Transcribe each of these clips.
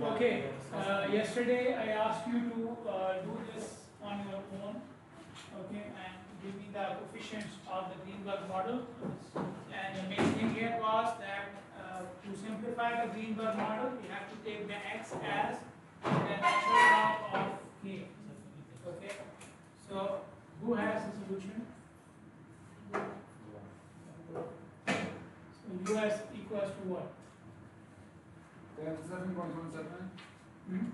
Okay, yesterday I asked you to do this on your own, okay, and give me the coefficients of the Greenberg model. And the main thing here was that to simplify the Greenberg model, we have to take the x as the natural log of k. Okay, so who has the solution? So US equals to what? 37.17.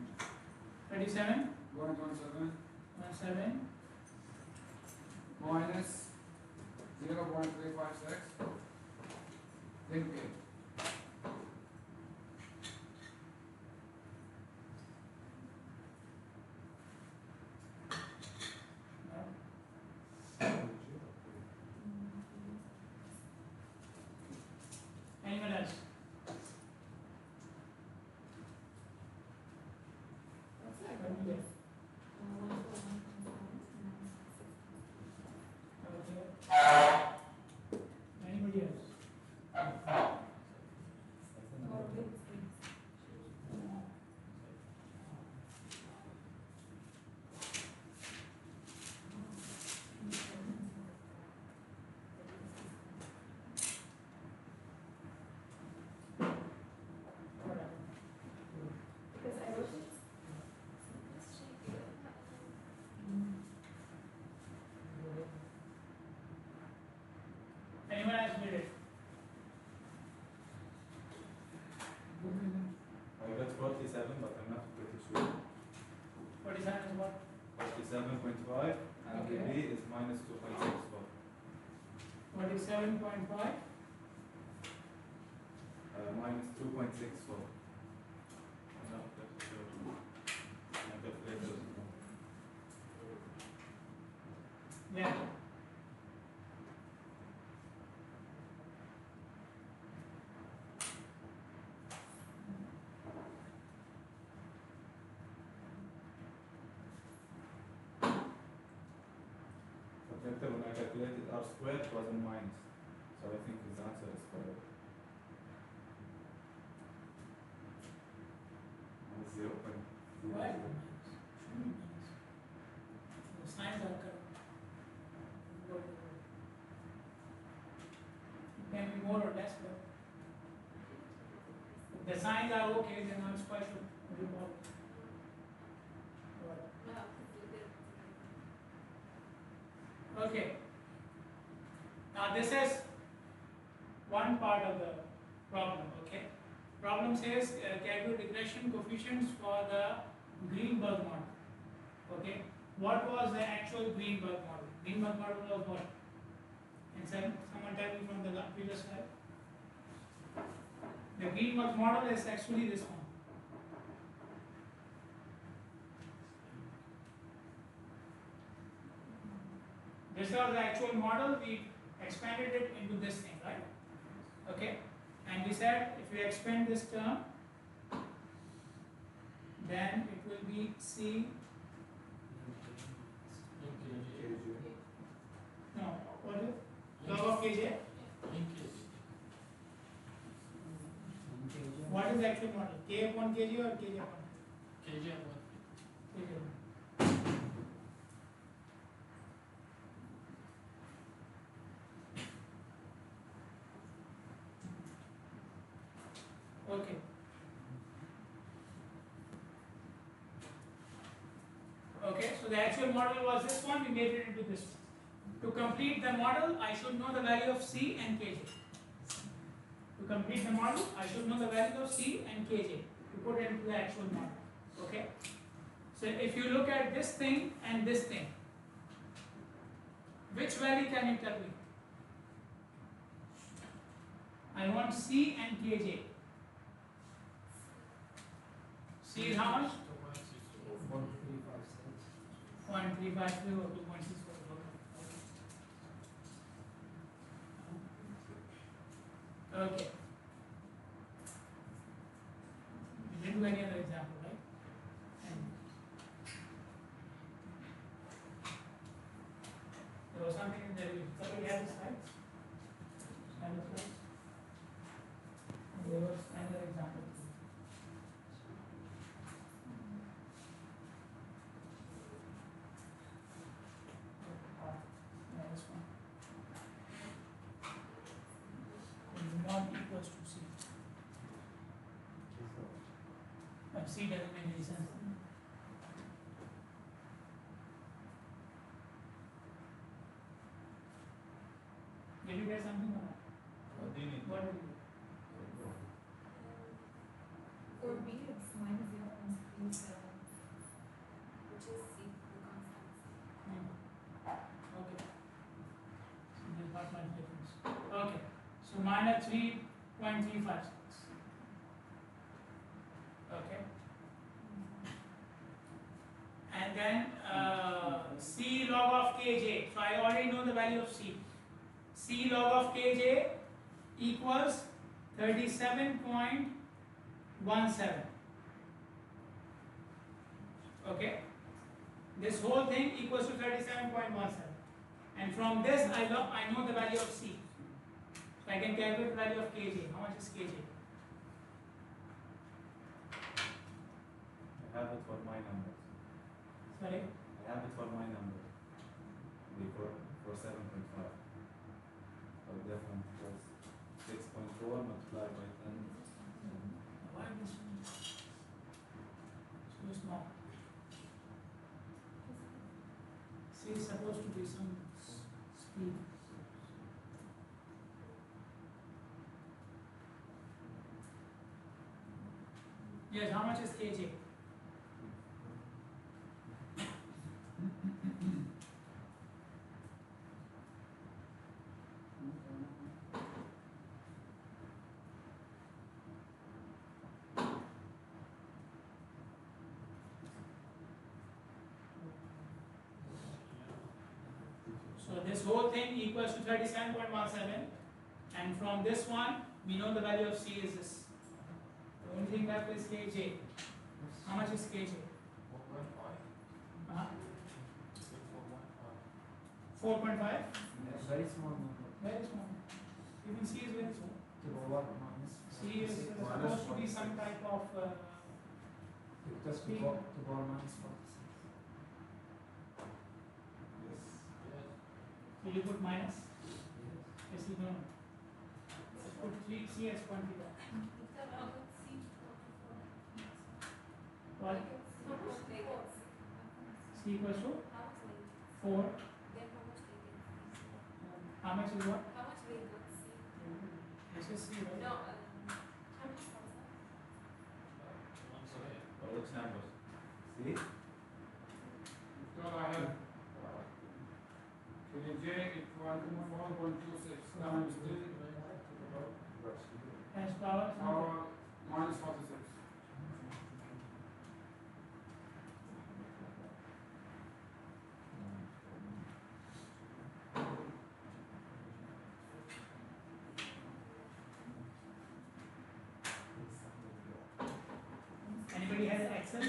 37? 1.17 minus 0.356 in K. Anyone else? Anybody else? Anyone else did it? I got 47, but I'm not pretty sure. 47 is what? 47.5 and Okay. the B is minus 2.64. 47.5. Minus 2.64. I'm not pretty sure. My calculator is wrong. Yeah. But later when I calculated R squared, it was in minus. So I think his answer is correct. Minus 0.0. Why? The signs are correct. It can be more or less, but if the signs are okay, then I'm quite sure. Okay. Now this is one part of the problem. Okay. Problem says calculate regression coefficients for the Greenberg model. Okay. What was the actual Greenberg model? Greenberg model was what? And someone tell me from the previous slide. The Greenberg model is actually this one. This was the actual model. We expanded it into this thing, right? Okay. And we said if you expand this term, then it will be C. No, what is it? Log of kj. What is the actual model? K upon kj or kj upon kj? Okay. Okay, so the actual model was this one, we made it into this one. To complete the model, I should know the value of C and Kj. To complete the model, I should know the value of C and Kj to put it into the actual model. Okay? So if you look at this thing and this thing, which value can you tell me? I want C and Kj. C is how much? 0.353 or 2.64. Okay. We didn't do any other example, right? There was something in there. Somebody had the slides? Have the slides? There was another example. C doesn't make any sense. Did you get something or not? What do you need? What did you get? For B, it's minus 0.37, which is C, the constant. Okay. So there's not much difference. Okay. So minus 3.356. Okay. And then C log of Kj. So I already know the value of C. C log of Kj equals 37.17. Okay. This whole thing equals to 37.17. And from this I know the value of C. So I can calculate the value of Kj. How much is Kj? I have it for my number. Sorry? I have it for my number. For 7.5. So different was 6.4 multiplied by 10. Why this one? So small. C is supposed to be some speed. Yes, how much is Kj? So this whole thing equals to 37.17, and from this one we know the value of C is this. The only thing left is Kj. How much is Kj? 4.5? Very small number. Very small. Even C is very small. To over minus. C is supposed to be some type of Because speed. to over minus 46. Will you put minus? Yes, you don't. Let's put 3 C as quantity. What? C equals to 4. How much is what? This is C, right? Which number? See? So I have J equal to 4.26 times 3 As power something. power minus 46. Anybody has Excel?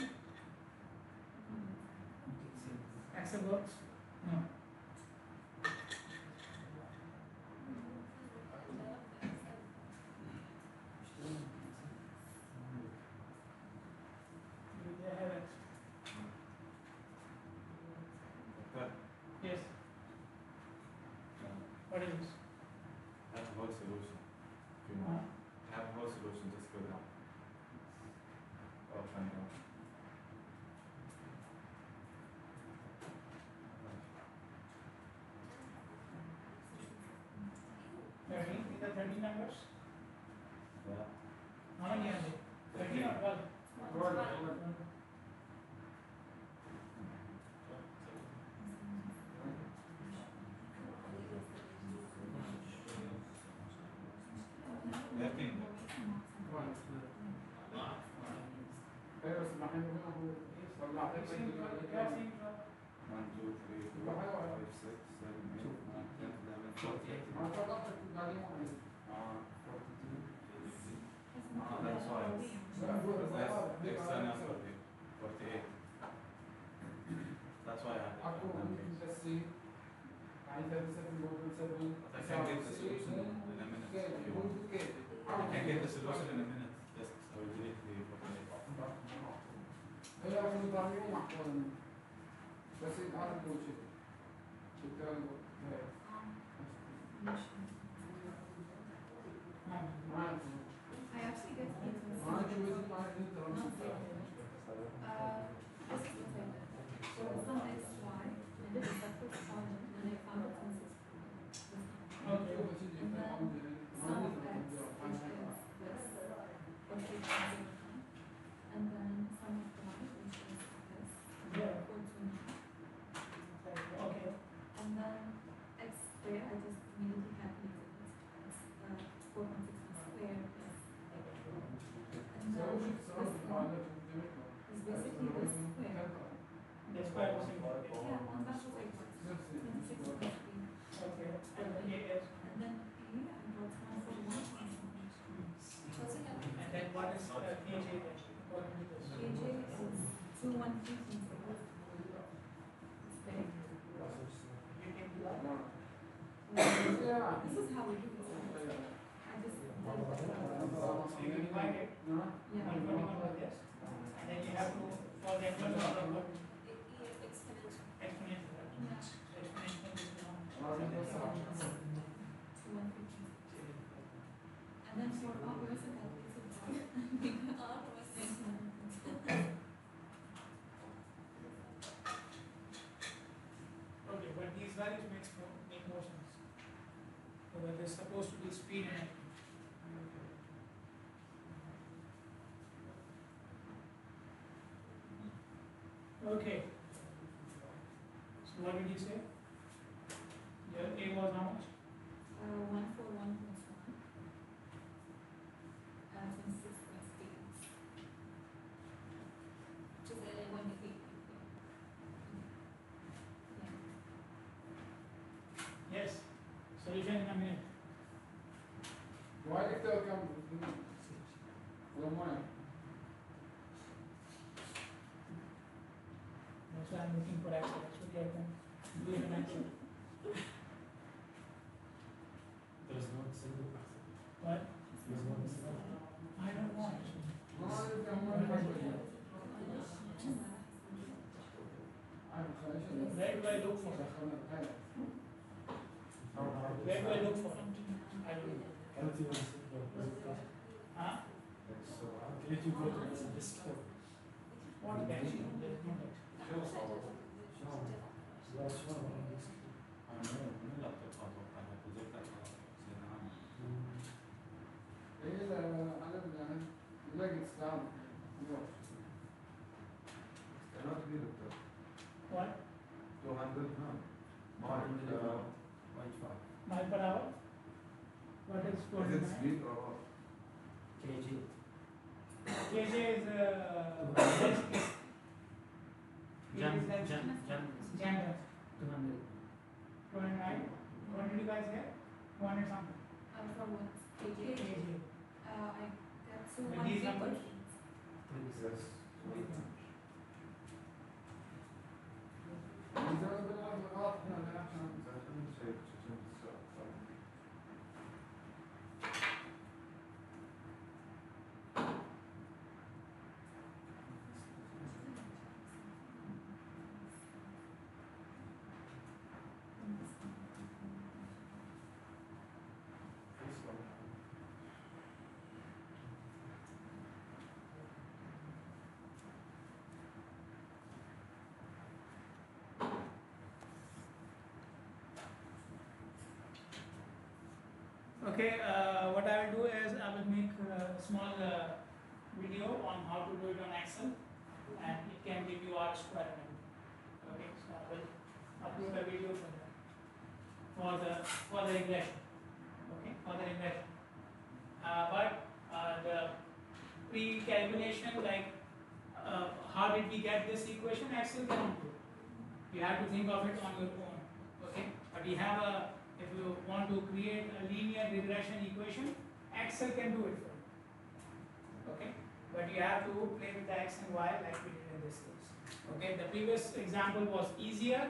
Excel works? No. Do they have Excel? Okay. Yes. What is this? Have a whole solution. If you want. Have a whole solution, just go down. Or find out. These are 13 numbers. Yeah. How many are they? 13 or 12? Left-in. ايوه بس ما احنا بنقول طلعت لك 1, 2, 3, 4, 5, 6, 7, 8, 9, 10, 11, 12. ما طلعت لك بعدين That's why. That's extra number here. 48. That's why I have it. اكو بس يعني 37.7 I can get the solution in a minute if you want. I can get the solution in a minute. Just I will delete the 48. هي اكو ضروري محفوظ بس هذا كل شيء I actually get ما This is what I did. There was some x, y, and did a separate column, and I found it in this column. Okay. And then sum of x, which is this, for 3.09. And then sum of y, which is this, Yeah. 429. Okay. And then x squared, I just immediately calculated this. It's 4.61 squared plus x. And then this one is basically this square. That's why I was saying. Yeah, and that was like what? 26.3. Okay. And then A is. And then P, I got 141. And then what is KJ then? According to this. KJ is 213. It's big. You can do that. This is how we do this. I just did So you divide it, yeah. 121 by this, and then you have to, for the inverse of the Exponential. exponential, right? Yeah. Exponential is now. 213. And then for R, we also calculated R. Okay, but these values make more sense. So that is supposed to be speed and okay. So what did you say? Your A was how much? 141 plus 1. 26.8. Which is 11.8. Yeah. Yes. Solution in a minute. Why did they come? Well, mine. That's why I'm looking for Excel. Actually, I can do it in Excel. There's no single. What? There's no single. I don't know. No, I didn't come. Where do I look for it? Where do I look for it? I don't know. Can't you answer? Huh? Can't you go to this skill? What dash? There is no dash. No. Last one on this skill. من اللابتوب اتوقع انك وزرت زين عام. ايه انا leggings down. Cannot be doctor. What? 200 no. Mile per hour? What is Is it 29? speed or what? KG. KJ is gender. 200. 29. What did you guys get? 200 something. For what? KJ? KJ. I got With these numbers? 213. Yes. إذا بالغلط غلط هنا عشان شيء Okay, what I will do is I will make a small video on how to do it on Excel, and it can give you R square. Okay, so I will upload a video for that, for the regression. Okay, for the regression. But the pre-calculation, like how did we get this equation, Excel cannot do. You have to think of it on your own. Okay, but we have a, if you want to create a linear regression equation, Excel can do it for you. Okay, but you have to play with the x and y like we did in this case. Okay, the previous example was easier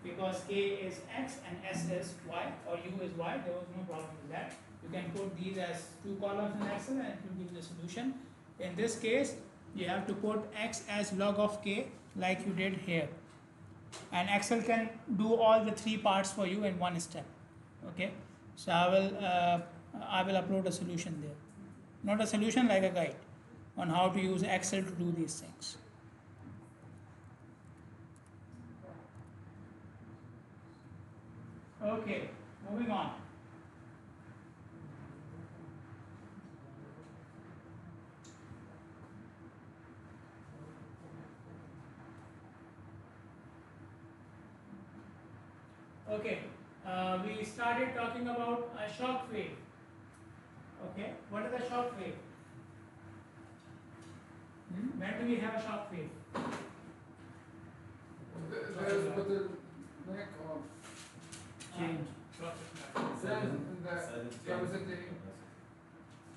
because k is x and s is y or u is y. There was no problem with that. You can put these as two columns in Excel and it will give the solution. In this case, you have to put x as log of k like you did here. And Excel can do all the three parts for you in one step. Okay, so I will upload a solution there, not a solution, like a guide on how to use Excel to do these things. Okay, moving on. Okay, we started talking about a shock wave. Okay, what is a shock wave? When do we have a shock wave? There's but the neck of Change. then the capacity.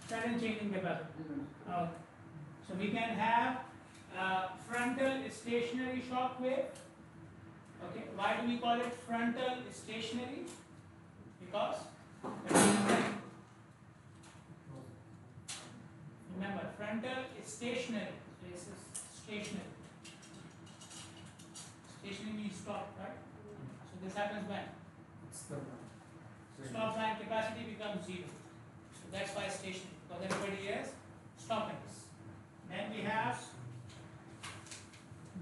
Sudden change in capacity. Okay. So we can have frontal stationary shock wave. Okay, why do we call it frontal stationary? Because remember, frontal is stationary. So this is stationary. Stationary means stop, right? So this happens when stop sign capacity becomes zero. So that's why stationary, because everybody is stopping this. Then we have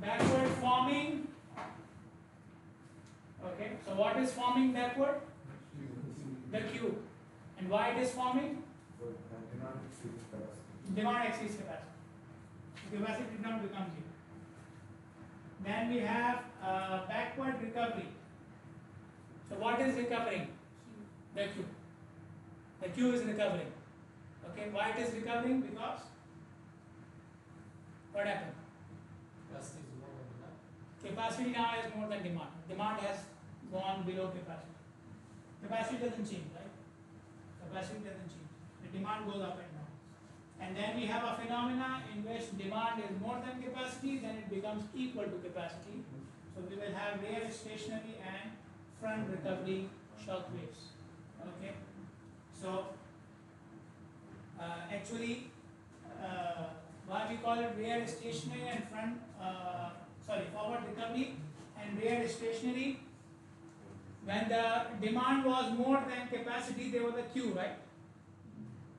backward forming. Okay, so what is forming backward? The Q. And why it is forming? Demand exceeds capacity. Capacity did not become zero. Then we have backward recovery. So what is recovering? The Q. The Q is recovering. Okay, why it is recovering? Because what happened? Capacity now is more than demand. Demand has gone below capacity. Capacity doesn't change, right? Capacity doesn't change. The demand goes up and down. And then we have a phenomena in which demand is more than capacity, then it becomes equal to capacity. So we will have rear stationary and front recovery shock waves. Okay. So actually, why we call it rear stationary and forward recovery and rear stationary? When the demand was more than capacity, there was a Q, right?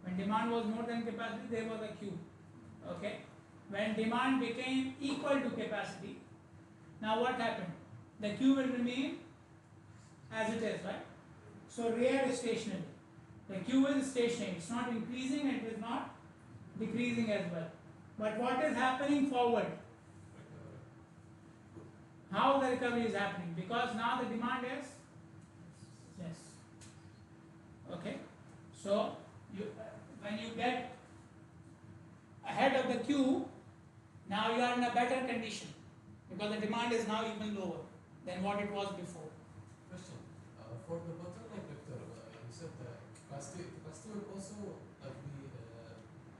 When demand was more than capacity, there was a Q. Okay. When demand became equal to capacity, now what happened? The Q will remain as it is, right? So rear is stationary. The Q is stationary. It's not increasing and it is not decreasing as well. But what is happening forward? How the recovery is happening? Because now the demand is yes. Okay. So when you get ahead of the Q, now you are in a better condition because the demand is now even lower than what it was before. Question. For the bottleneck vector, you said the capacity will also be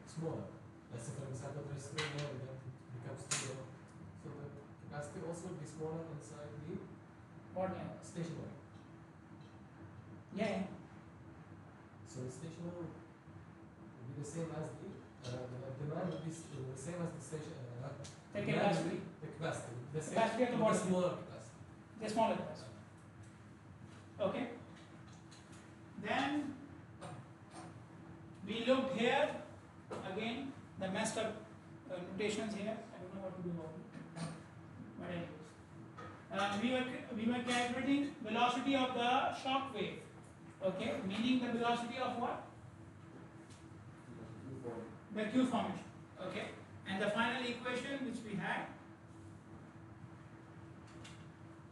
smaller. Let's say, for example, there is no more, and then it becomes too low. So the capacity also will be smaller inside the stationary. Yeah. So the stationary will be the same as the demand will be the same as the station. The capacity. The capacity. The same, Capacity at the the bottom. smaller capacity. The smaller capacity. Okay. Then we looked here again the messed up notations here. I don't know what to do about it. But anyways, we were calculating velocity of the shock wave. Okay, meaning the velocity of what? The Q formation. Okay, and the final equation which we had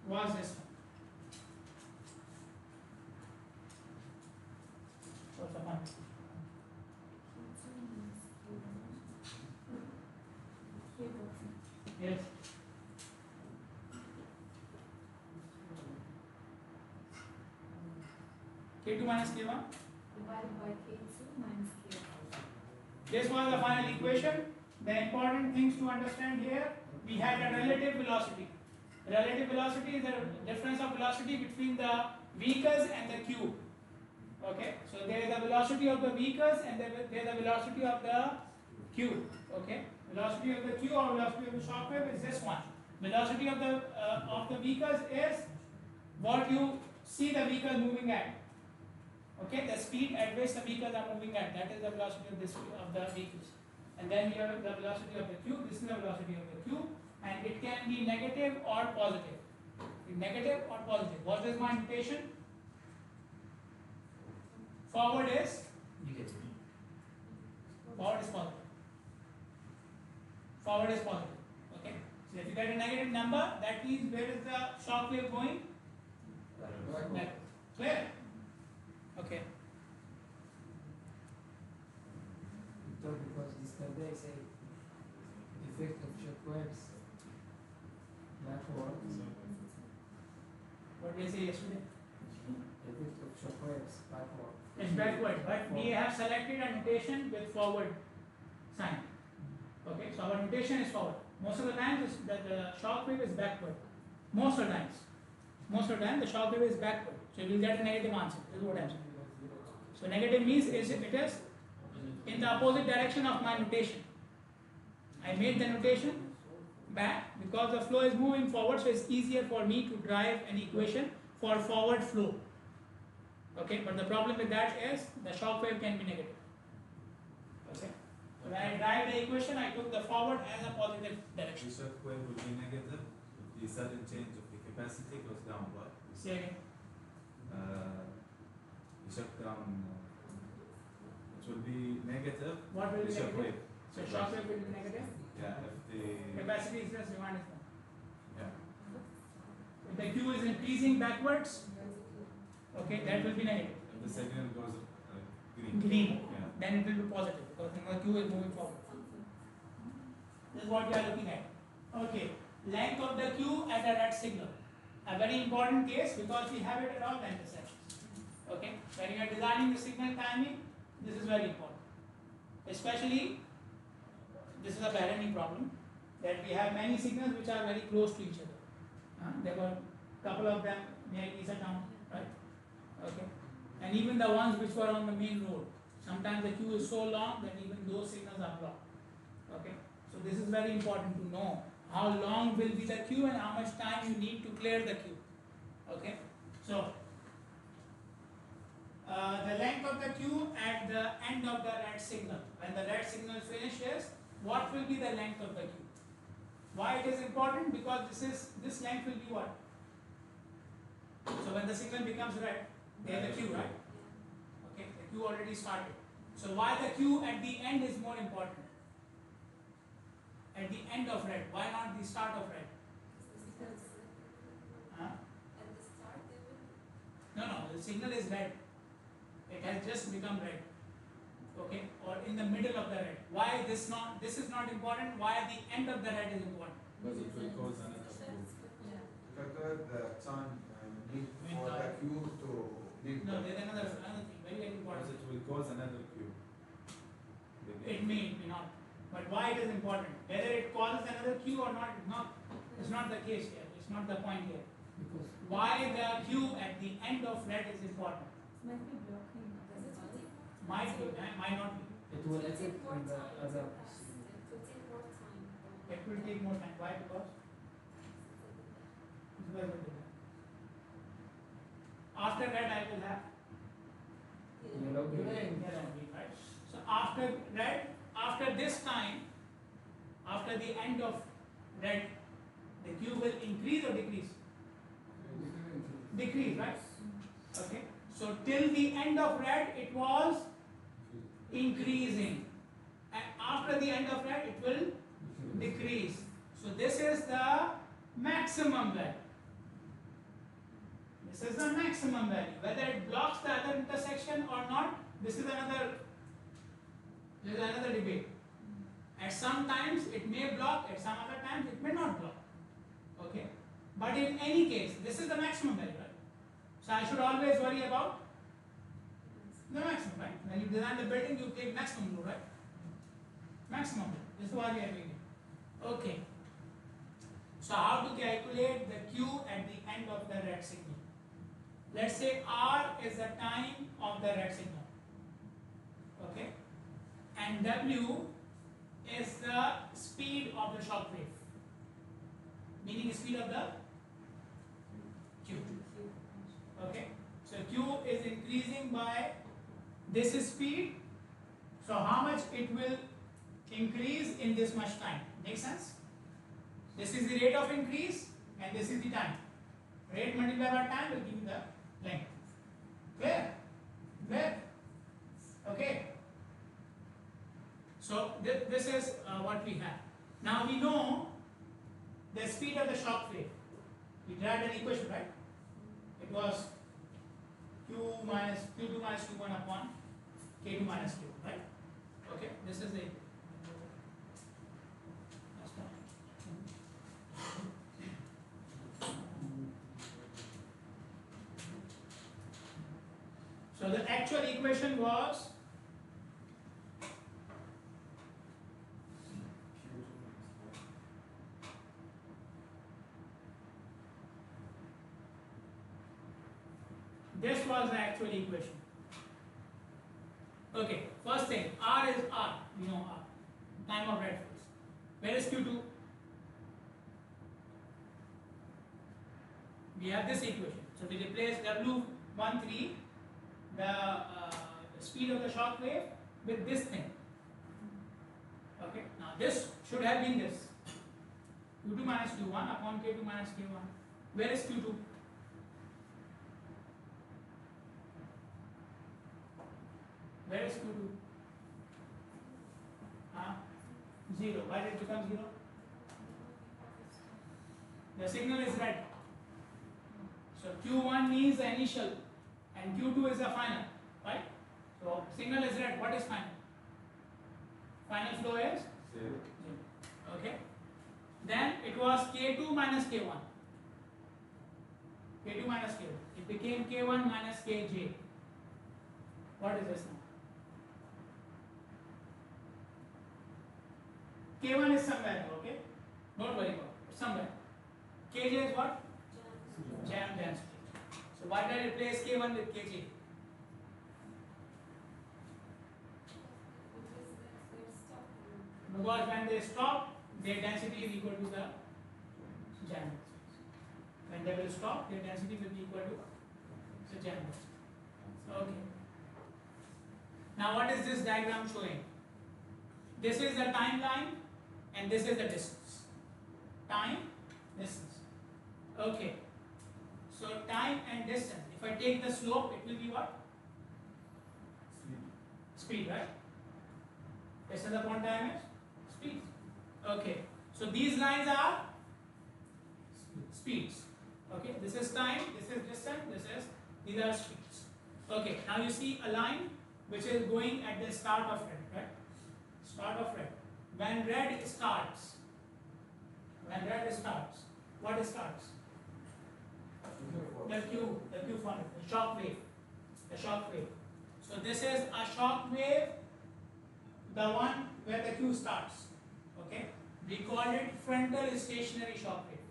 was this one. What's the one? Yes. K2 minus K1? Divided by K2 minus K1. This was the final equation. The important things to understand here, we had a relative velocity. Relative velocity is the difference of velocity between the vehicles and the Q. Okay, so there is the velocity of the vehicles and there is the velocity of the Q. Okay, velocity of the Q or velocity of the shock wave is this one. Velocity of the vehicles is what you see the vehicle moving at. Okay, the speed at which the vehicles are moving at, that is the velocity of the vehicles. And then we have the velocity of the Q, this is the velocity of the Q, and it can be negative or positive. Negative or positive. What is my notation? Forward is Negative. forward is positive. Forward is positive. Okay. So if you get a negative number, that means where is the shock wave going? Back. Clear? Okay. Victor, because yesterday say effect of shockwaves backward. What did I say yesterday? Effect of shockwaves backward. It's backward, but we have selected a notation with forward sign. Okay, so our notation is forward. Most of the time, the shock wave is backward. Most of the times. Most of the time, the shock wave is backward. So you will get a negative answer. This is what I'm saying. So negative means it is in the opposite direction of my notation. I made the notation back because the flow is moving forward, so it's easier for me to drive an equation for forward flow. Okay, but the problem with that is the shock wave can be negative. Okay, so when I drive the equation, I took the forward as a positive direction. The shock wave will be negative if the sudden change of the capacity goes down, right? Say again. The shock down, it will be negative. What will The be shock negative? wave. So shock wave will be negative. Yeah, if the Capacity is less, demand is more. yeah. If the Q is increasing backwards, okay, that will be negative. If the signal goes green. Green, Yeah. then it will be positive because the Q is moving forward. This is what we are looking at. Okay, length of the Q at a red signal. A very important case because we have it at all the intersections. Okay, when you are designing the signal timing, this is very important. Especially, this is a barony problem that we have many signals which are very close to each other. There were a couple of them near Isa town, right? Okay, and even the ones which were on the main road. Sometimes the queue is so long that even those signals are blocked. Okay, so this is very important to know how long will be the queue and how much time you need to clear the queue. Okay, so the length of the queue at the end of the red signal. When the red signal finishes, what will be the length of the queue? Why it is important? Because this length will be what? So when the signal becomes red, there the queue, right? Okay, the queue already started. So why the queue at the end is more important? At the end of red, why not the start of red? Huh? No, the signal is red. It has just become red. Okay, or in the middle of the red. Why this is not important? Why the end of the red is important? Because it will cause another queue. Calculate the time need for the queue to leave. No, there's another thing, very Because important. it will cause another queue. It may not. But why it is important? Whether it causes another queue or not, it's not the case here. It's not the point here. Because Why the queue at the end of red is important? Might be blocking. Might be, might not be. it will affect on the other signal. It will take more time. Why? Because it's very different. After red, I will have Yellow green. yellow and green, right? So after red, after this time, after the end of red, the queue will increase or decrease? Decrease, right? Okay. So till the end of red, it was increasing, and after the end of red, it will decrease. So this is the maximum value. This is the maximum value. Whether it blocks the other intersection or not, this is another debate. At some times it may block, at some other times it may not block. Okay, but in any case, this is the maximum value, right? So I should always worry about the maximum, right? When you design the building, you take maximum load, right? Maximum load. This is why we are doing it. Okay. So how to calculate the Q at the end of the red signal? Let's say R is the time of the red signal. Okay. And W is the speed of the shock wave. Meaning speed of the Q. Okay. So Q is increasing by this is speed. So how much it will increase in this much time? Make sense? This is the rate of increase and this is the time. Rate multiplied by time will give you the length. Clear? Clear? Okay. So this is what we have. Now we know the speed of the shock wave. We derived an equation, right? It was q2 minus q1 upon k2 minus q, right? Okay, this is the that's fine. So the actual equation was this was the actual equation. Okay, first thing, R is R, we know R, time of red phase. Where is Q2? We have this equation. So we replace W13, the speed of the shock wave, with this thing. Okay, now this should have been this. Q2 minus Q1 upon K2 minus K1. Where is Q2? Where is Q2? 0. Why did it become 0? The signal is red. So Q1 means the initial and Q2 is the final, right? So signal is red. What is final? Final flow is 0. 0. Okay. Then it was K2 minus K1. K2 minus K1. It became K1 minus Kj. What is this now? K1 is somewhere, okay? Don't worry about it. Somewhere. Kj is what? Jam density. So why did I replace K1 with Kj? Because when they stop, their density is equal to the jam density. When they will stop, their density will be equal to the jam density. Okay. Now what is this diagram showing? This is the timeline and this is the distance. Time, distance. Okay. So time and distance. If I take the slope, it will be what? Speed, right? Distance upon time is speed. Okay. So these lines are speeds. Okay. This is time, this is distance, these are speeds. Okay. Now you see a line which is going at the start of red, right? Start of red. When red starts, what starts? The Q funnel, the shock wave. So this is a shock wave, the one where the Q starts. Okay, we call it frontal stationary shock wave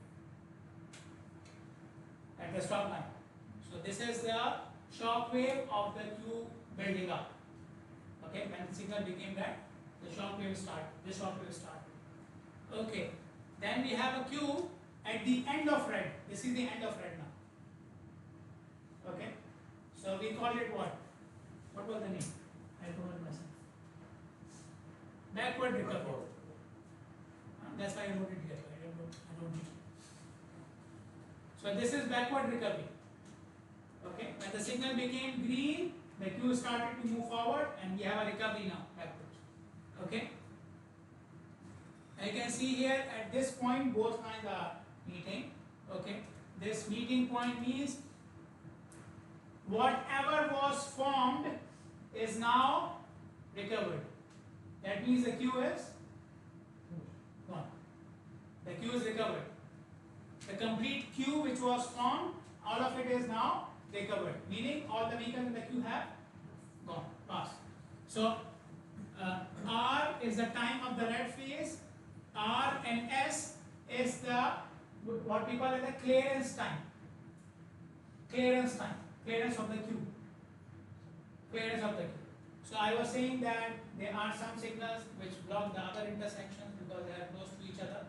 at the stop line. So this is the shock wave of the Q building up. Okay, when the signal became red, the shock wave started. This shock wave started. Okay, then we have a Q at the end of red. This is the end of red now. Okay, so we call it what? What was the name? I forgot myself. Backward recovery. That's why I wrote it here. I don't need it. So this is backward recovery. Okay, when the signal became green, the Q started to move forward and we have a recovery now backwards. Okay. And you can see here at this point both lines are meeting. Okay. This meeting point means whatever was formed is now recovered. That means the Q is gone. The Q is recovered. The complete Q which was formed, all of it is now recovered, meaning all the vehicles in the queue have gone, passed. So R is the time of the red phase, R and S is the what we call it the clearance time. Clearance of the queue. So I was saying that there are some signals which block the other intersections because they are close to each other.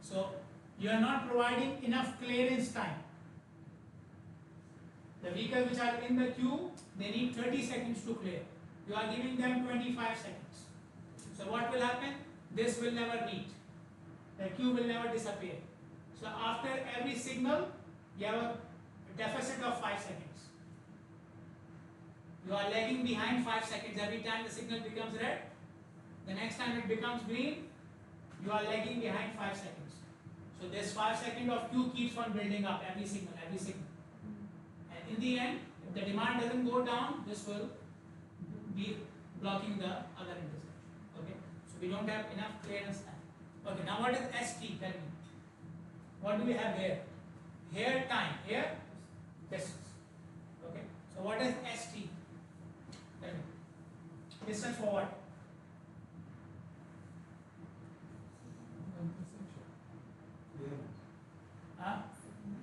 So you are not providing enough clearance time. The vehicles which are in the queue, they need 30 seconds to clear. You are giving them 25 seconds. So what will happen? This will never meet. The queue will never disappear. So after every signal, you have a deficit of 5 seconds. You are lagging behind 5 seconds. Every time the signal becomes red, the next time it becomes green, you are lagging behind 5 seconds. So this 5 seconds of queue keeps on building up every signal, every signal. And in the end, if the demand doesn't go down, this will be blocking the other intersection. Okay, so we don't have enough clearance time. Okay, now what is ST? Tell me. What do we have here? Here time, here distance. Okay, so what is ST? Tell me. Distance for what? Intersection. Clearance. Huh?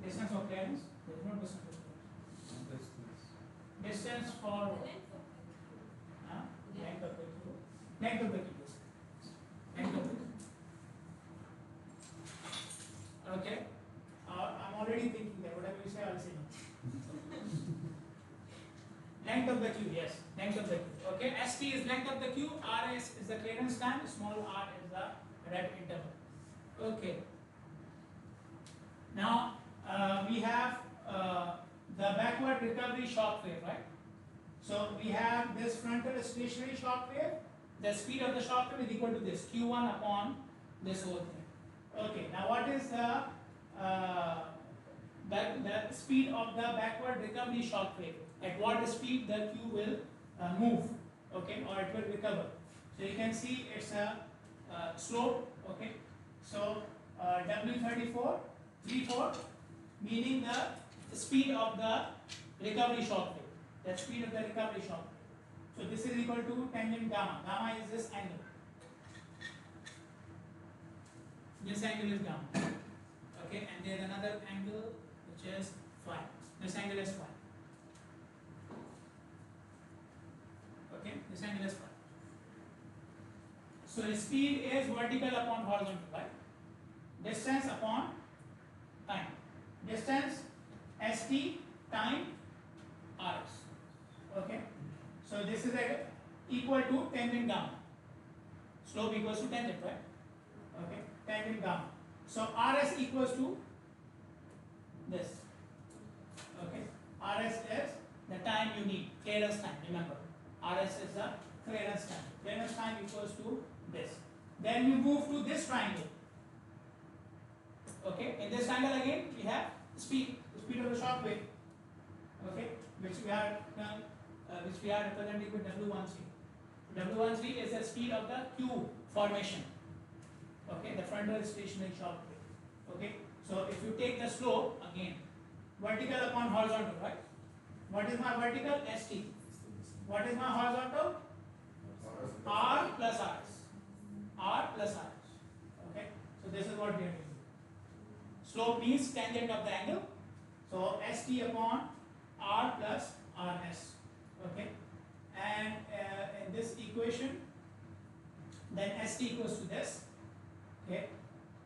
Distance for clearance? There is no distance for clearance. Distance. Distance for huh? Length of the queue. Length of the queue. Length of the queue. Okay. I'm already thinking that whatever you say, I'll say no. Length of the queue, yes. Length of the queue. Okay. ST is length of the queue. RS is the clearance time. Small r is the red interval. Okay. Now we have the backward recovery shock wave, right? So we have this frontal stationary shock wave. The speed of the shock wave is equal to this q1 upon this whole thing. Okay. Now what is the speed of the backward recovery shock wave? At what speed the q will move? Okay, or it will recover. So you can see it's a slope. Okay. So W34, 34, meaning the speed of the recovery shock wave. The speed of the recovery shock wave. So this is equal to tangent gamma. Gamma is this angle. This angle is gamma. Okay, and there is another angle which is phi. This angle is phi. Okay, this angle is phi. So speed is vertical upon horizontal, right? Distance upon time. Distance st, time rs. Okay, so this is equal to tangent gamma. Slope equals to tangent, right? Okay, tangent gamma. So rs equals to this. Okay, rs is the time you need, clearance time. Remember, rs is the clearance time. Clearance time equals to this. Then we move to this triangle. Okay, in this triangle again we have speed, the speed of the shock wave. Okay, which we are representing with W13. W13 is the speed of the Q formation. Okay, the frontal stationary shock wave. Okay, so if you take the slope again, vertical upon horizontal, right? What is my vertical? ST. What is my horizontal? R plus Rs. R plus Rs. Okay, so this is what we are doing. Slope means tangent of the angle. So ST upon R plus RS. Okay, and in this equation, then ST equals to this. Okay,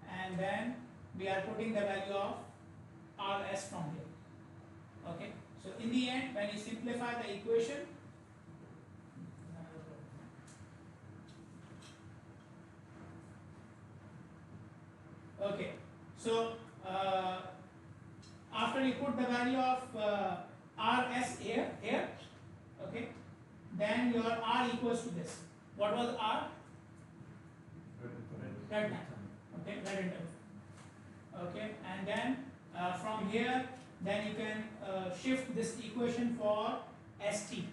and then we are putting the value of RS from here. Okay, so in the end, when you simplify the equation, okay, so after you put the value of RS here, okay, then your R equals to this. What was R? Red line. Okay, red interval. Okay, and then from here, then you can shift this equation for ST.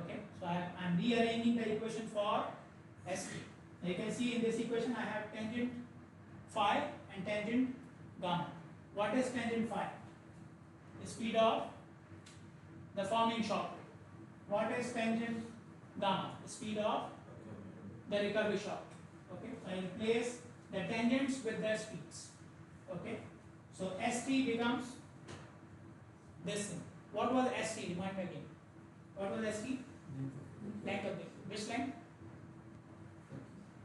Okay, so I'm rearranging the equation for ST. Now you can see in this equation I have tangent phi and tangent gamma. What is tangent phi? The speed of the forming shock wave. What is tangent gamma? The speed of the recovery shock. Okay, so I replace the tangents with their speeds. Okay, so ST becomes this thing. What was ST? Remind me again. What was ST? Length of the queue. Which length?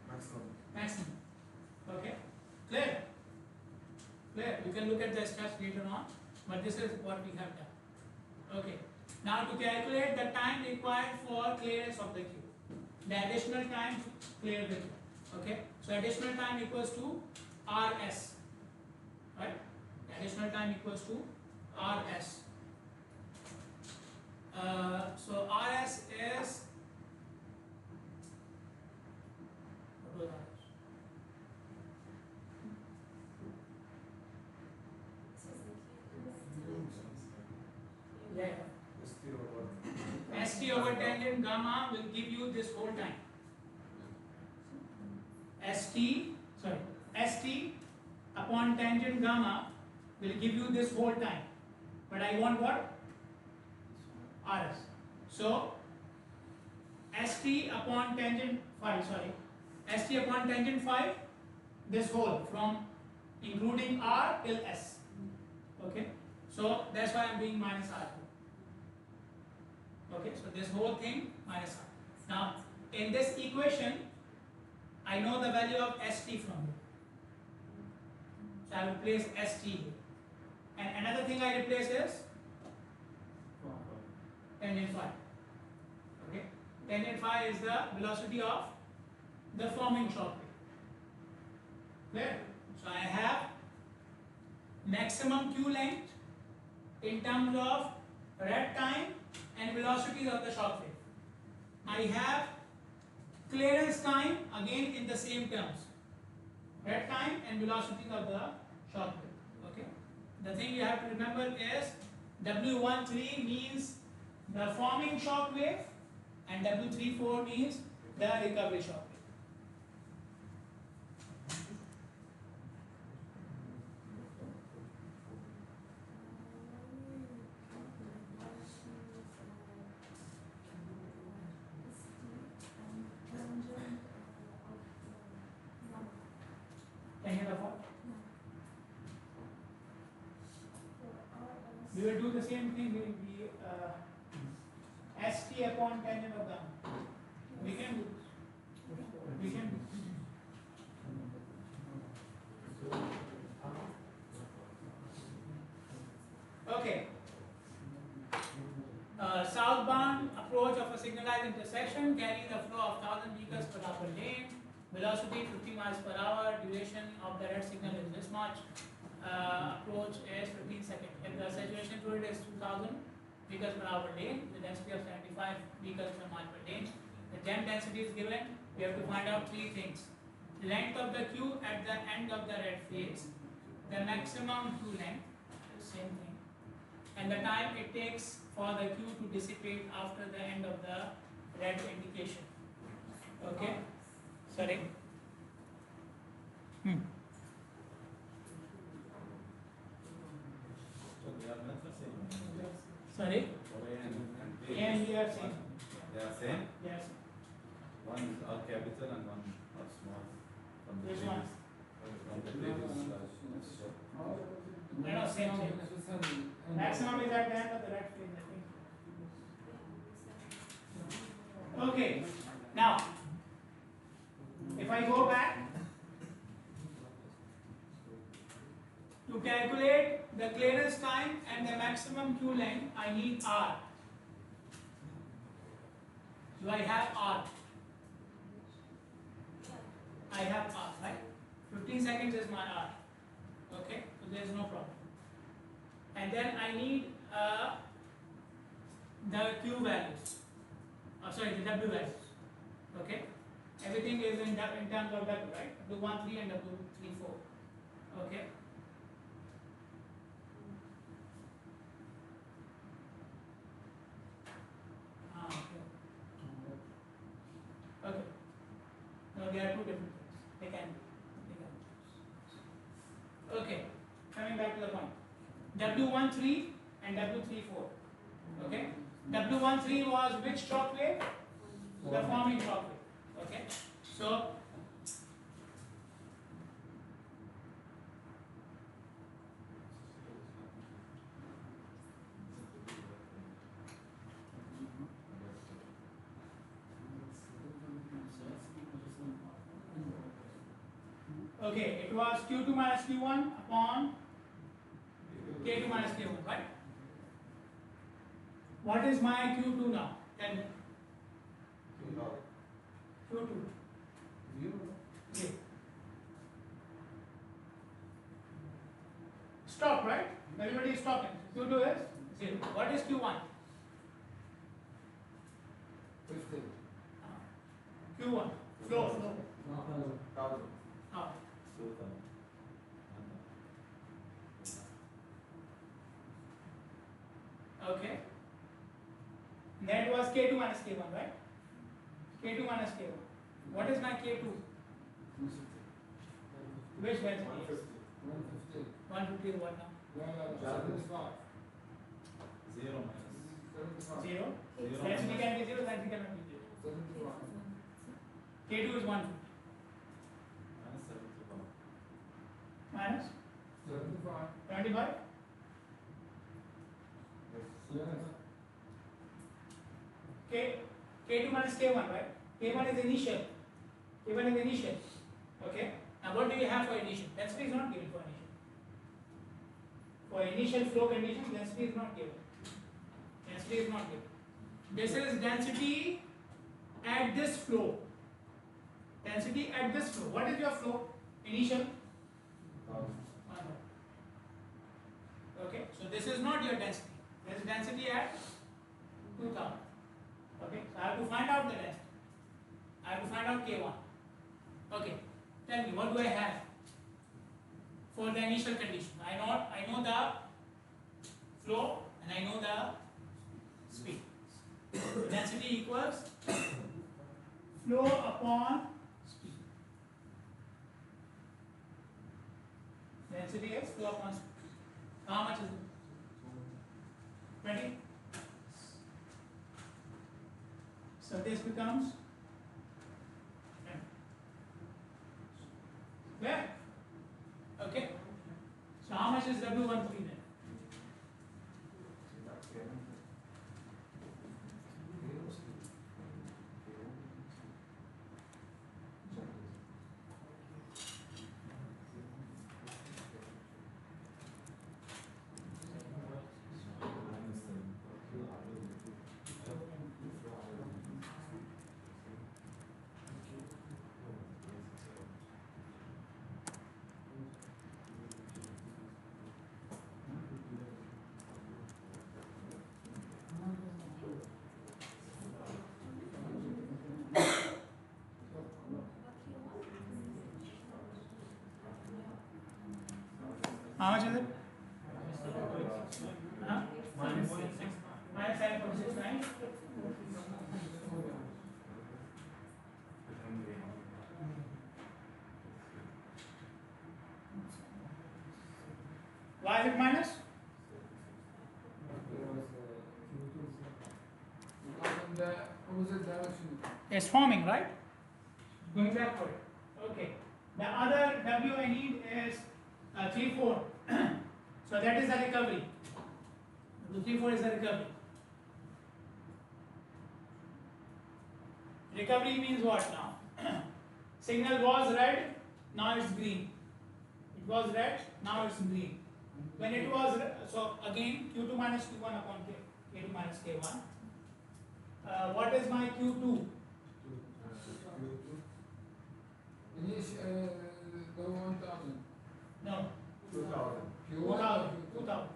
Maximum. Maximum. Okay, clear? Clear. You can look at the steps later on, but this is what we have done. Okay, now to calculate the time required for clearance of the queue, the additional time to clear the queue. Okay, so additional time equals to RS, right? Additional time equals to RS. So RS is what was RS? Yeah. ST over tangent gamma will give you this whole time. ST upon tangent gamma will give you this whole time. But I want what? RS. So ST upon tangent phi, ST upon tangent phi, this whole from including R till S. Okay. So that's why I'm doing minus R. Okay, so this whole thing minus R. Now, in this equation, I know the value of ST from here. So I will place ST here. And another thing I replace is tangent phi. Okay, tangent phi is the velocity of the forming shock wave. Clear? So I have maximum Q length in terms of red time and velocities of the shock wave. I have clearance time again in the same terms, red time and velocities of the shock wave. Okay. The thing you have to remember is W13 means the forming shock wave and W34 means the recovery shock wave. Can you afford? We will do the same thing. We ST upon tangent of gamma. We can do this. We can do this. Okay. Southbound approach of a signalized intersection carries a flow of 1000 vehicles per hour lane. Velocity 50 miles per hour. Duration of the red signal is this much. Approach is 15 seconds. If the saturation fluid is 2000 vehicles per hour lane, the density of 75 vehicles per mile per lane. The gem density is given. We have to find out three things: length of the queue at the end of the red phase, the maximum queue length, same thing, and the time it takes for the queue to dissipate after the end of the red indication. Okay. Sorry. So they are not the same. Sorry. A A and B are same. They are same. Yes. One is R capital and one R small. From the Which previous, one? from the previous show. No, same. Maximum is at the end of the red phase, I think. Okay. Now, if I go back to calculate the clearance time and the maximum queue length, I need R. Do I have R? I have R, right? 15 seconds is my R. Okay, so there is no problem. And then I need the Q values. The W values. Okay, everything is in terms of W, right? W13 and W34. Okay. Okay. Now there are two different things. They can be. Okay. Coming back to the point. W13 and W34. Okay. W13 was which shock wave? The forming shock wave. Okay. So okay, it was Q2 minus Q1 upon K2 minus K1, right? What is my Q2 now? Tell me. Q2. Okay. Stop, right? Everybody is stopping. Q2 is 0. What is Q1? Okay. That was K2 minus K1, right? K2 minus K1. What is my K2? Which density? 150. 150 is what now? لا لا لا 75. 0 minus 75. 0. Zero. Density can be 0, density cannot be 0. 75. K2 is 150. minus 75. Minus 75. 25. Yes. K2 minus K1, right? K1 is initial. K1 is initial. Okay. Now what do you have for initial? Density is not given for initial. For initial flow conditions, density is not given. Density is not given. This is density at this flow. Density at this flow. What is your flow? Initial. Okay. So this is not your density. There is density at 2000. Okay. So I have to find out the density. I have to find out K1. Okay. Tell me, what do I have for the initial condition? I know the flow and I know the speed. So density equals flow upon speed. Density is flow upon speed. How much is it? 20. So this becomes clear? Okay. So how much is W13 then? How much is it? Huh? Minus 7.69. Why is it minus? In the opposite direction. It's forming, right? Going backward. Okay. The other W I need is 3-4. So that is a recovery. The 3-4 is a recovery. Recovery means what now? Signal was red, now it's green. It was red, now it's green. When it was so again Q2 minus Q1 upon K2 minus K1. What is my Q2? Go 1000. No. 2000. 2000.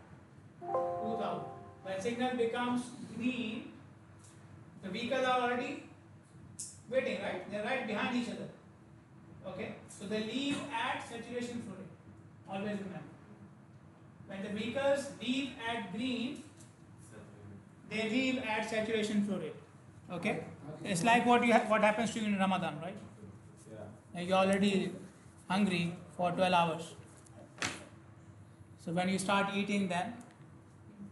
When signal becomes green, the vehicles are already waiting, right? They're right behind each other. Okay? So they leave at saturation flow rate. Always remember. When the vehicles leave at green, they leave at saturation flow rate. Okay? It's like what happens to you in Ramadan, right? Yeah. You're already hungry for 12 hours. So when you start eating, then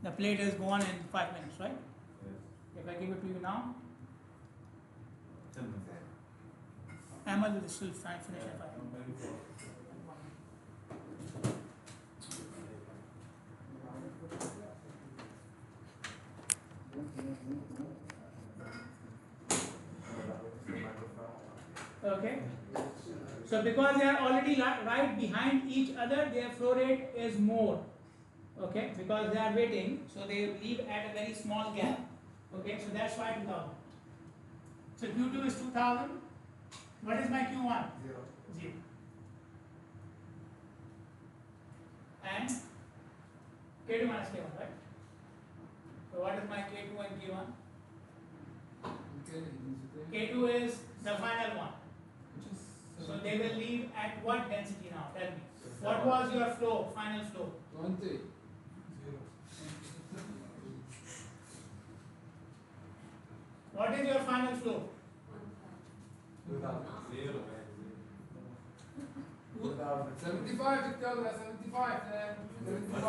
the plate is gone in 5 minutes, right? Yes. If I give it to you now, 10 minutes. Amal will still finish at 5. Okay. So because they are already right behind each other, their flow rate is more. Okay, because they are waiting, so they leave at a very small gap. Okay, so that's why 2000. So Q2 is 2000. What is my Q1? 0. And K2 minus K1, right? So what is my K2 and K1? K2 is the final one. So they will leave at what density now? Tell me. What was your flow, final flow? 20. What is your final flow? 0. 75 دكتور 75 75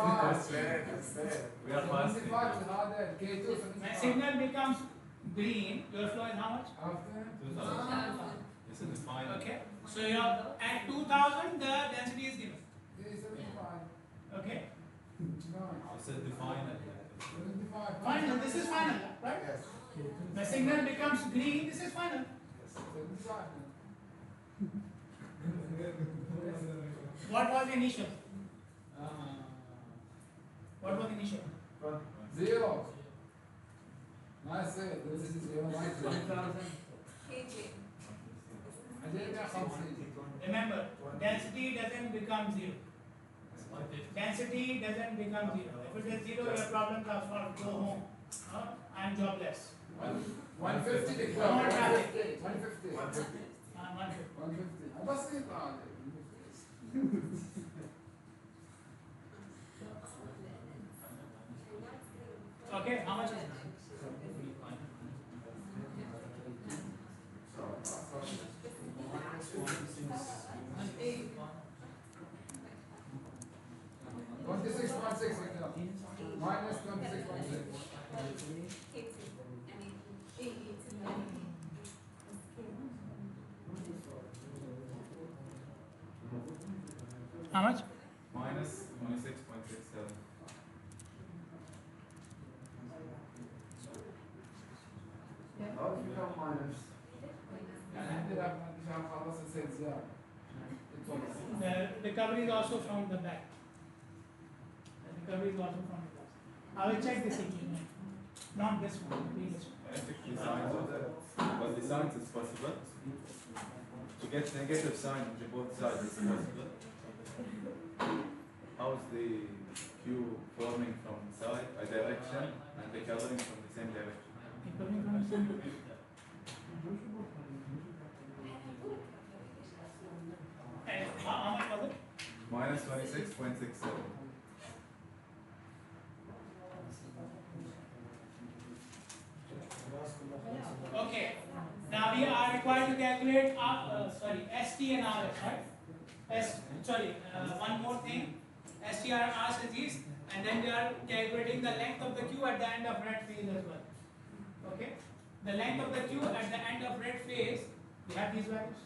We are fasting. 75 هذا K2 When 75 signal becomes green, your flow is how much? عرفت؟ 2000. This is the final. Okay. So your at 2000 the density is given. إيه 75 Okay. This is the final. 75 Final. This is final, right? Yes. The signal becomes green. This is final. 75 What was initial? What was initial? 0 Nice it. This is 0 nice KJ. عندنا 150 Remember, density doesn't become zero. Density doesn't become zero. If it is zero, your problems are solved. Go home. I'm jobless. 150 دكتور No traffic. 150 150. 150 بسيط هذا Okay, how much is it? minus 26.6 How much? Minus 26.67. How do you become minus يعني عندنا عشان خلص السيل زيادة The recovery is also from the back. The recovery is also from the back. I will check this again. Not this one, the previous one. I think the signs of that. But the signs is possible. To get negative sign on both sides is possible. How is the Q forming from side, a direction, and recovering from the same direction? Recovering from the same direction. And how much was it? Minus 26.67. Okay. Now we are required to calculate ST and RS, right? One more thing. ST and RS is this, and then we are calculating the length of the Q at the end of red phase as well. Okay? The length of the Q at the end of red phase, we have these values.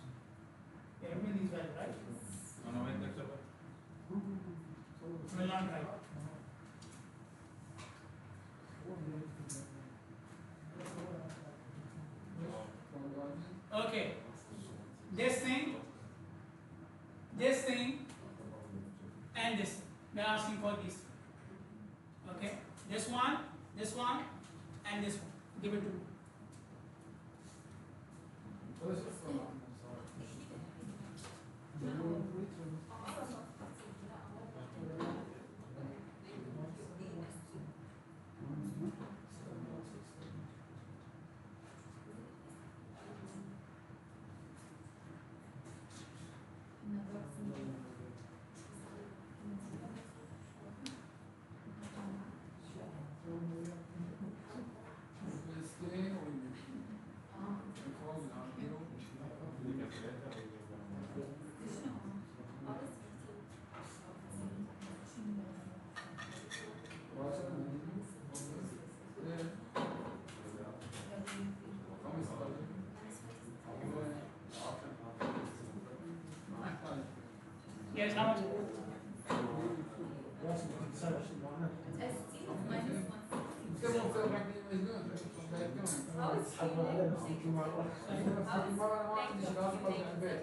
We have given these values, right? No, wait, Dr. Will not write. Okay. This thing, and this thing. They are asking for these. Okay. This one, and this one. Give it to me. Yes, how much? ما بقعد هنا انا بطلع البيت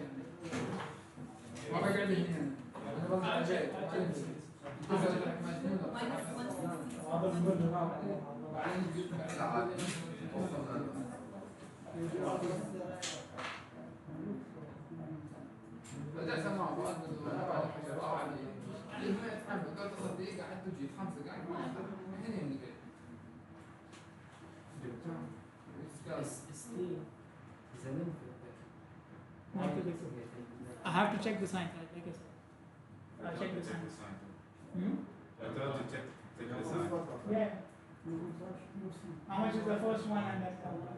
بدأت مع بعض بعد حاجة عادي اللي ما يتحمل قال تصدق قاعد تجي 5 دقائق ما الحين ينقل I have to check the sign. Like I said. I'll check the sign. Hmm? I told you check the sign. Yeah. How much is the first one and that one?